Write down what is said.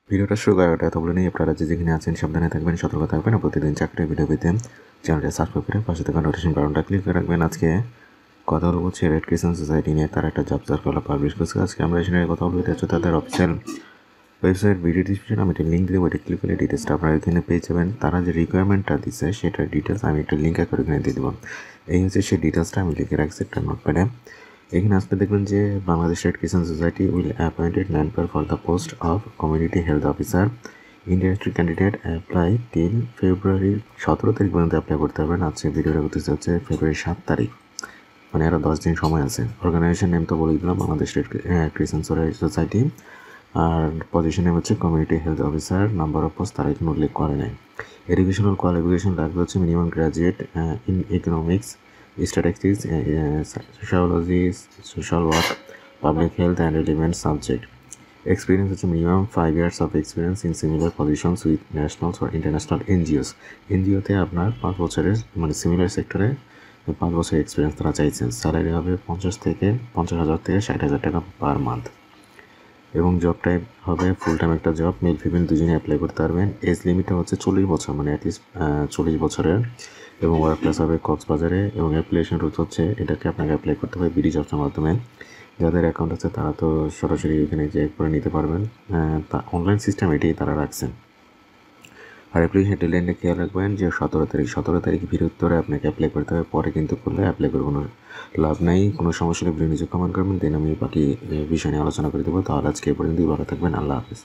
ভিডিওটা শুরু করার আগে কথা বলে নিই, আপনারা যেখানে আছেন সাবধানে থাকবেন, সতর্ক থাকবেন। প্রতিদিন চাকরির ভিডিও পেতে চ্যানেলটা সাবস্ক্রাইব করে পাশে থাকা নোটিফিকেশন বাটনটা ক্লিক করে রাখবেন। আজকে কথা বলবো হচ্ছে রেড ক্রিসেন্ট সোসাইটি নিয়ে। তারা একটা জব সার্কুলার পাবলিশ করছে। আজকে আমরা এখানে কথা বলবো, এটা হচ্ছে তাদের অফিসিয়াল ওয়েবসাইট। ভিডিও ডিসক্রিপশন আমি একটা লিঙ্ক দিয়ে দেবো, এটা ক্লিক করলে ডিটেলসটা আপনারা এখানে পেয়ে যাবেন। তারা যে রিকোয়ারমেন্টটা দিচ্ছে সেটার ডিটেলস আমি একটা লিঙ্ক করে এখানে দিয়ে দেবো। এই হচ্ছে সেই ডিটেলসটা আমি লিখে রাখছি একটা নোটপ্যাডে। এখানে আসলে দেখবেন যে Bangladesh Red Crescent Society will appointed manpower for the post of community health officer. Interested candidate apply till February 17 তারিখ পর্যন্ত অ্যাপ্লাই করতে পারবেন। আজকে ভিডিওটা করতেছে হচ্ছে ফেব্রুয়ারি 7 তারিখ, মানে আরও 10 দিন সময় আছে। অর্গানাইজেশন নেম তো বলে দিলাম, বাংলাদেশ রেড ক্রিসেন্ট সোসাইটি। আর পজিশন নেম হচ্ছে community health officer. Number of post তারা এখানে উল্লেখ করে নেয়। এডুকেশনাল কোয়ালিফিকেশন লাগবে হচ্ছে minimum graduate in economics, statistics, sociology, social work, public health and relevant subject. Experience হচ্ছে minimum 5 years of experience in similar positions with nationals or international NGOs. এনজিওতে আপনার 5 বছরের, মানে সিমিলার সেক্টরে 5 বছরের এক্সপিরিয়েন্স তারা চাইছেন। স্যালারি হবে 50,000 থেকে 60,000 টাকা পার মান্থ। এবং জব টাইপ হবে ফুল টাইম একটা জব। মেল ফিমেল দুজনে অ্যাপ্লাই করতে পারবেন। এজ লিমিটটা হচ্ছে 40 বছর, মানে অ্যাটলিস্ট 40 বছরের। এবং ওয়ার্ক প্লেস হবে কক্সবাজারে। এবং অ্যাপ্লিকেশন রুট হচ্ছে, এটাকে আপনাকে অ্যাপ্লাই করতে হবে বিডি জবসের মাধ্যমে। যাদের অ্যাকাউন্ট আছে তারা তো সরাসরি এখানে যে করে নিতে পারবেন। তা অনলাইন সিস্টেম এটাই তারা রাখছেন। আর অ্যাপ্লিকেশন ডেডলাইনটা খেয়াল রাখবেন যে 17 তারিখ বৃহত্তরে আপনাকে অ্যাপ্লাই করতে হবে। পরে কিন্তু করলে অ্যাপ্লাই করে কোনো লাভ নাই। কোনো সমস্যা হলে নিজে কমেন্ট করবেন, দেন আমি বাকি বিষয় নিয়ে আলোচনা করে দেবো। তাহলে আজকে এই পর্যন্তই। ভালো থাকবেন। আল্লাহ হাফিজ।